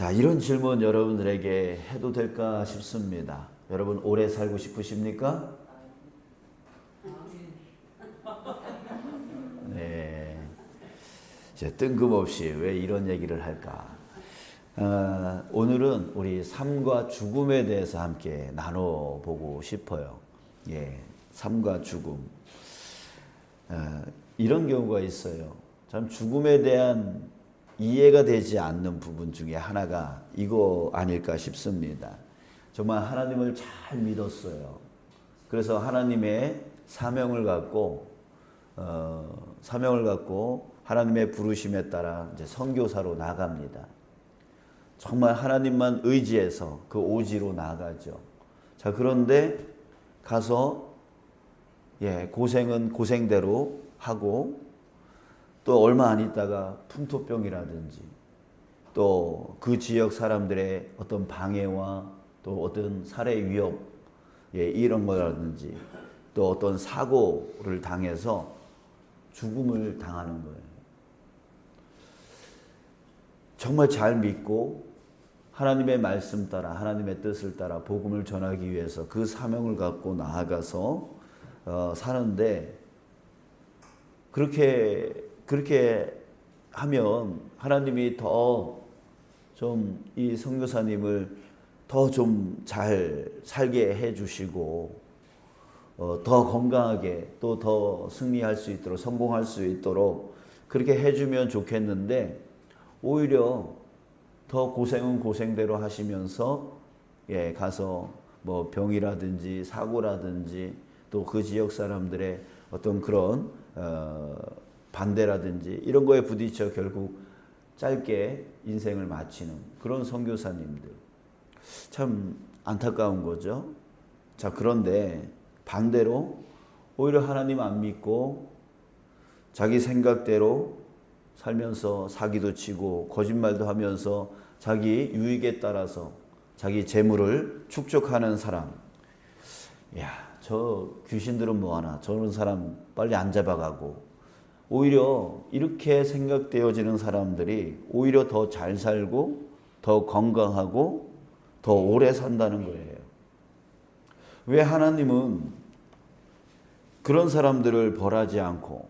자, 이런 질문 여러분들에게 해도 될까 싶습니다. 여러분 오래 살고 싶으십니까? 네. 이제 뜬금없이 왜 이런 얘기를 할까? 오늘은 우리 삶과 죽음에 대해서 함께 나눠보고 싶어요. 예, 삶과 죽음. 이런 경우가 있어요. 참 죽음에 대한 이해가 되지 않는 부분 중에 하나가 이거 아닐까 싶습니다. 정말 하나님을 잘 믿었어요. 그래서 하나님의 사명을 갖고 하나님의 부르심에 따라 이제 선교사로 나갑니다. 정말 하나님만 의지해서 그 오지로 나가죠. 자, 그런데 가서 고생은 고생대로 하고 또 얼마 안 있다가 풍토병이라든지 또 그 지역 사람들의 어떤 방해와 또 어떤 살해 위협 이런 거라든지 또 어떤 사고를 당해서 죽음을 당하는 거예요. 정말 잘 믿고 하나님의 말씀 따라 하나님의 뜻을 따라 복음을 전하기 위해서 그 사명을 갖고 나아가서 사는데 그렇게 하면 하나님이 더 좀 이 선교사님을 더 좀 잘 살게 해주시고 더 건강하게 또 더 승리할 수 있도록 성공할 수 있도록 그렇게 해주면 좋겠는데 오히려 더 고생은 고생대로 하시면서 가서 뭐 병이라든지 사고라든지 또 그 지역 사람들의 어떤 그런 반대라든지 이런 거에 부딪혀 결국 짧게 인생을 마치는 그런 선교사님들 참 안타까운 거죠. 자, 그런데 반대로 오히려 하나님 안 믿고 자기 생각대로 살면서 사기도 치고 거짓말도 하면서 자기 유익에 따라서 자기 재물을 축적하는 사람. 야, 저 귀신들은 뭐하나 저런 사람 빨리 안 잡아가고 오히려 이렇게 생각되어지는 사람들이 오히려 더 잘 살고 더 건강하고 더 오래 산다는 거예요. 왜 하나님은 그런 사람들을 벌하지 않고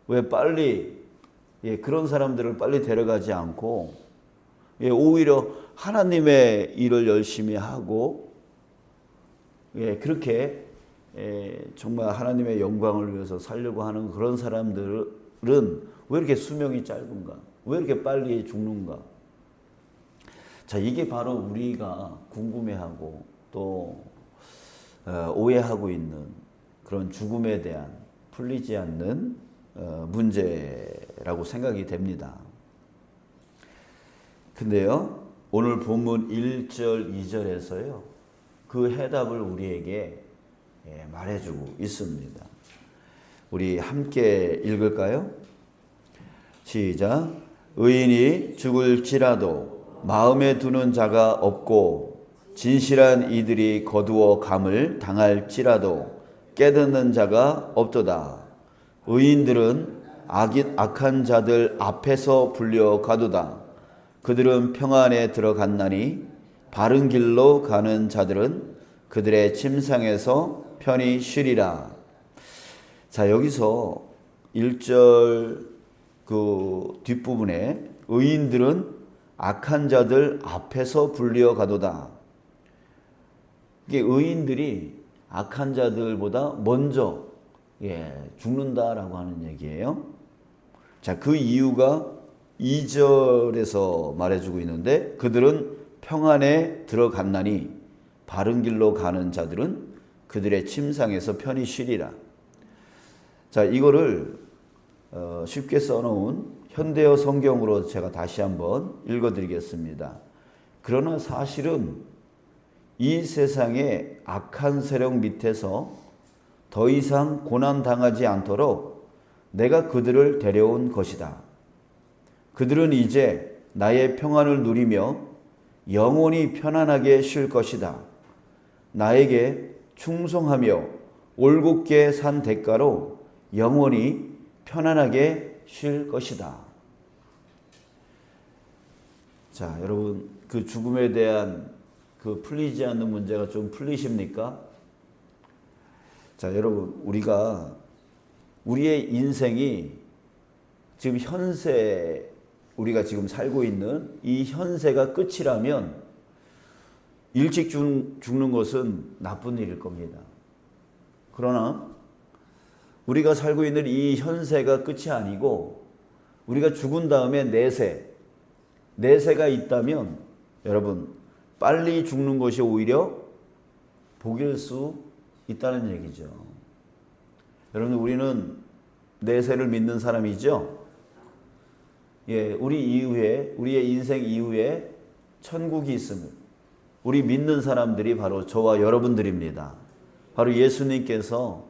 왜 빨리 그런 사람들을 빨리 데려가지 않고 오히려 하나님의 일을 열심히 하고 그렇게 정말 하나님의 영광을 위해서 살려고 하는 그런 사람들은 왜 이렇게 수명이 짧은가? 왜 이렇게 빨리 죽는가? 자, 이게 바로 우리가 궁금해하고 또 오해하고 있는 그런 죽음에 대한 풀리지 않는 문제라고 생각이 됩니다. 근데요, 오늘 본문 1절, 2절에서요, 그 해답을 우리에게 말해주고 있습니다. 우리 함께 읽을까요? 시작. 의인이 죽을지라도 마음에 두는 자가 없고 진실한 이들이 거두어 감을 당할지라도 깨닫는 자가 없도다. 의인들은 악한 자들 앞에서 불려가도다. 그들은 평안에 들어갔나니 바른 길로 가는 자들은 그들의 침상에서 편히 쉬리라. 자, 여기서 1절 그 뒷부분에 의인들은 악한 자들 앞에서 불려가도다. 이게 의인들이 악한 자들보다 먼저 죽는다라고 하는 얘기예요. 자, 그 이유가 2절에서 말해주고 있는데 그들은 평안에 들어갔나니 바른 길로 가는 자들은 그들의 침상에서 편히 쉬리라. 자, 이거를 쉽게 써놓은 현대어 성경으로 제가 다시 한번 읽어드리겠습니다. 그러나 사실은 이 세상의 악한 세력 밑에서 더 이상 고난당하지 않도록 내가 그들을 데려온 것이다. 그들은 이제 나의 평안을 누리며 영원히 편안하게 쉴 것이다. 나에게 충성하며 올곧게 산 대가로 영원히 편안하게 쉴 것이다. 자, 여러분 그 죽음에 대한 그 풀리지 않는 문제가 좀 풀리십니까? 자, 여러분 우리의 인생이 지금 현세 우리가 지금 살고 있는 이 현세가 끝이라면 일찍 죽는 것은 나쁜 일일 겁니다. 그러나 우리가 살고 있는 이 현세가 끝이 아니고 우리가 죽은 다음에 내세가 있다면 여러분 빨리 죽는 것이 오히려 복일 수 있다는 얘기죠. 여러분 우리는 내세를 믿는 사람이죠. 예, 우리의 인생 이후에 천국이 있음을 우리 믿는 사람들이 바로 저와 여러분들입니다. 바로 예수님께서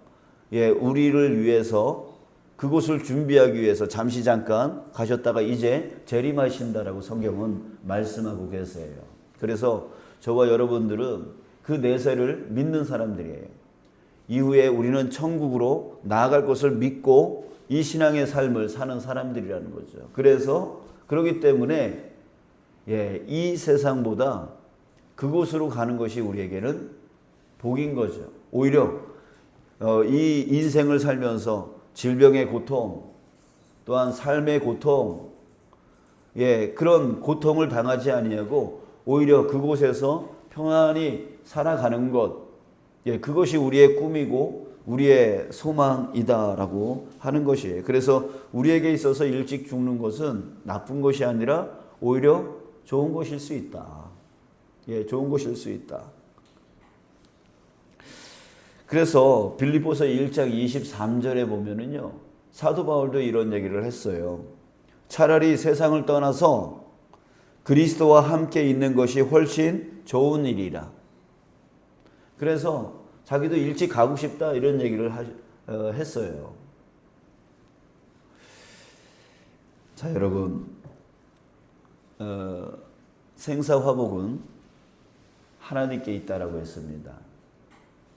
우리를 위해서 그곳을 준비하기 위해서 잠시 잠깐 가셨다가 이제 재림하신다라고 성경은 말씀하고 계세요. 그래서 저와 여러분들은 그 내세를 믿는 사람들이에요. 이후에 우리는 천국으로 나아갈 것을 믿고 이 신앙의 삶을 사는 사람들이라는 거죠. 그래서 그렇기 때문에 이 세상보다 그곳으로 가는 것이 우리에게는 복인 거죠. 오히려 이 인생을 살면서 질병의 고통, 또한 삶의 고통, 그런 고통을 당하지 아니하고 오히려 그곳에서 평안히 살아가는 것, 그것이 우리의 꿈이고 우리의 소망이다라고 하는 것이에요. 그래서 우리에게 있어서 일찍 죽는 것은 나쁜 것이 아니라 오히려 좋은 것일 수 있다. 좋은 것일 수 있다. 그래서 빌립보서 1장 23절에 보면은요, 사도 바울도 이런 얘기를 했어요. 차라리 세상을 떠나서 그리스도와 함께 있는 것이 훨씬 좋은 일이라. 그래서 자기도 일찍 가고 싶다 이런 얘기를 했어요. 자, 여러분, 생사화복은 하나님께 있다라고 했습니다.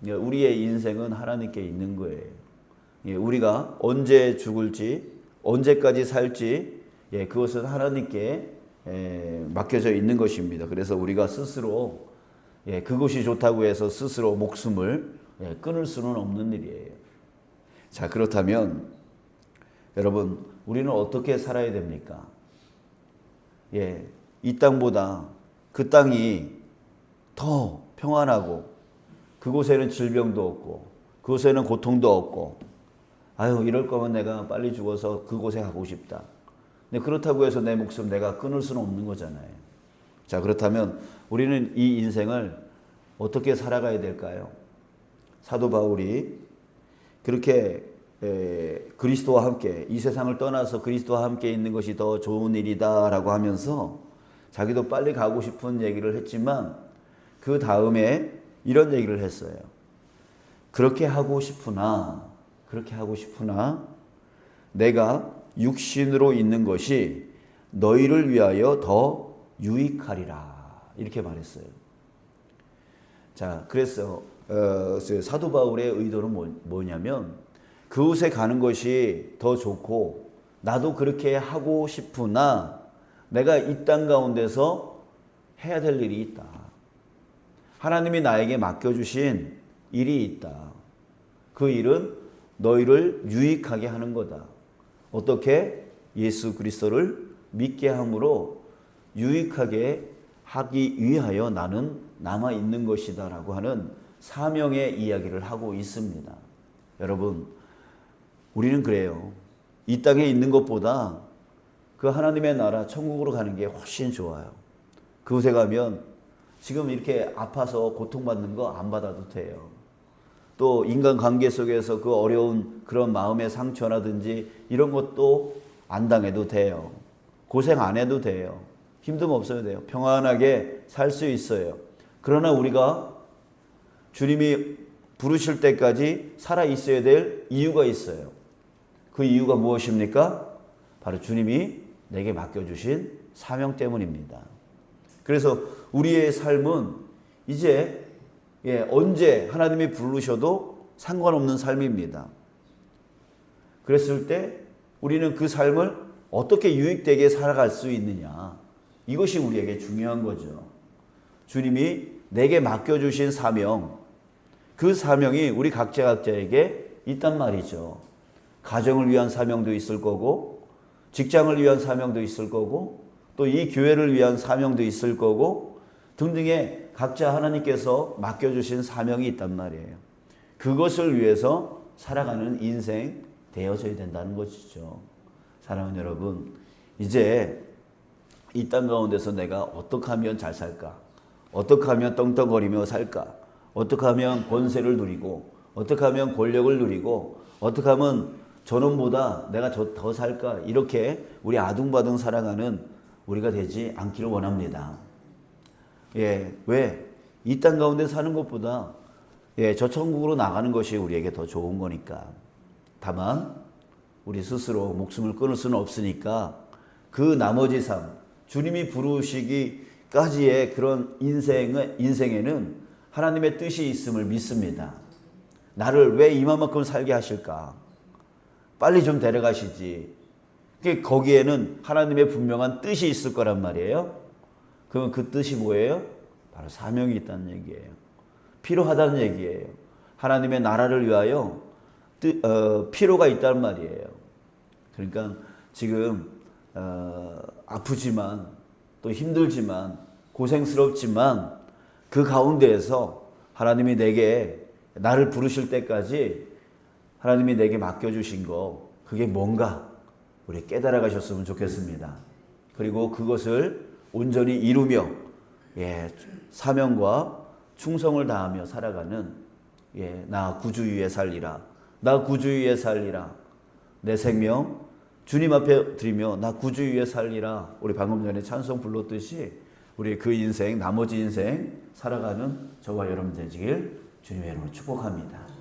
우리의 인생은 하나님께 있는 거예요. 우리가 언제 죽을지, 언제까지 살지, 그것은 하나님께 맡겨져 있는 것입니다. 그래서 우리가 스스로 그것이 좋다고 해서 스스로 목숨을 끊을 수는 없는 일이에요. 자, 그렇다면 여러분, 우리는 어떻게 살아야 됩니까? 이 땅보다 그 땅이 더 평안하고 그곳에는 질병도 없고 그곳에는 고통도 없고 이럴 거면 내가 빨리 죽어서 그곳에 가고 싶다. 근데 그렇다고 해서 내 목숨 내가 끊을 수는 없는 거잖아요. 자, 그렇다면 우리는 이 인생을 어떻게 살아가야 될까요? 사도 바울이 그렇게 그리스도와 함께 이 세상을 떠나서 그리스도와 함께 있는 것이 더 좋은 일이다라고 하면서 자기도 빨리 가고 싶은 얘기를 했지만 그 다음에 이런 얘기를 했어요. 그렇게 하고 싶으나 내가 육신으로 있는 것이 너희를 위하여 더 유익하리라. 이렇게 말했어요. 자, 그래서 사도 바울의 의도는 뭐냐면 그곳에 가는 것이 더 좋고 나도 그렇게 하고 싶으나 내가 이 땅 가운데서 해야 될 일이 있다. 하나님이 나에게 맡겨주신 일이 있다. 그 일은 너희를 유익하게 하는 거다. 어떻게? 예수 그리스도를 믿게 함으로 유익하게 하기 위하여 나는 남아 있는 것이다 라고 하는 사명의 이야기를 하고 있습니다. 여러분, 우리는 그래요. 이 땅에 있는 것보다 그 하나님의 나라 천국으로 가는 게 훨씬 좋아요. 그곳에 가면 지금 이렇게 아파서 고통받는 거 안 받아도 돼요. 또 인간관계 속에서 그 어려운 그런 마음의 상처라든지 이런 것도 안 당해도 돼요. 고생 안 해도 돼요. 힘듦 없어도 돼요. 평안하게 살 수 있어요. 그러나 우리가 주님이 부르실 때까지 살아 있어야 될 이유가 있어요. 그 이유가 무엇입니까? 바로 주님이 내게 맡겨주신 사명 때문입니다. 그래서 우리의 삶은 이제 언제 하나님이 부르셔도 상관없는 삶입니다. 그랬을 때 우리는 그 삶을 어떻게 유익되게 살아갈 수 있느냐, 이것이 우리에게 중요한 거죠. 주님이 내게 맡겨주신 사명, 그 사명이 우리 각자에게 있단 말이죠. 가정을 위한 사명도 있을 거고, 직장을 위한 사명도 있을 거고, 또 이 교회를 위한 사명도 있을 거고, 등등의 각자 하나님께서 맡겨주신 사명이 있단 말이에요. 그것을 위해서 살아가는 인생 되어져야 된다는 것이죠. 사랑하는 여러분, 이제 이 땅 가운데서 내가 어떻게 하면 잘 살까? 어떻게 하면 떵떵거리며 살까? 어떻게 하면 권세를 누리고, 어떻게 하면 권력을 누리고, 어떻게 하면 저놈보다 내가 더 살까? 이렇게 우리 아둥바둥 살아가는 우리가 되지 않기를 원합니다. 예, 왜? 이 땅 가운데 사는 것보다 저 천국으로 나가는 것이 우리에게 더 좋은 거니까. 다만 우리 스스로 목숨을 끊을 수는 없으니까 그 나머지 삶, 주님이 부르시기까지의 그런 인생에는 하나님의 뜻이 있음을 믿습니다. 나를 왜 이만큼 살게 하실까? 빨리 좀 데려가시지. 거기에는 하나님의 분명한 뜻이 있을 거란 말이에요. 그럼 그 뜻이 뭐예요? 바로 사명이 있다는 얘기예요. 필요하다는 얘기예요. 하나님의 나라를 위하여 필요가 있다는 말이에요. 그러니까 지금 아프지만 또 힘들지만 고생스럽지만 그 가운데에서 하나님이 나를 부르실 때까지 하나님이 내게 맡겨주신 거, 그게 뭔가 우리 깨달아 가셨으면 좋겠습니다. 그리고 그것을 온전히 이루며 사명과 충성을 다하며 살아가는 나 구주 위에 살리라, 나 구주 위에 살리라, 내 생명 주님 앞에 드리며 나 구주 위에 살리라. 우리 방금 전에 찬송 불렀듯이 우리 그 인생, 나머지 인생 살아가는 저와 여러분 되시길 주님의 이름으로 축복합니다.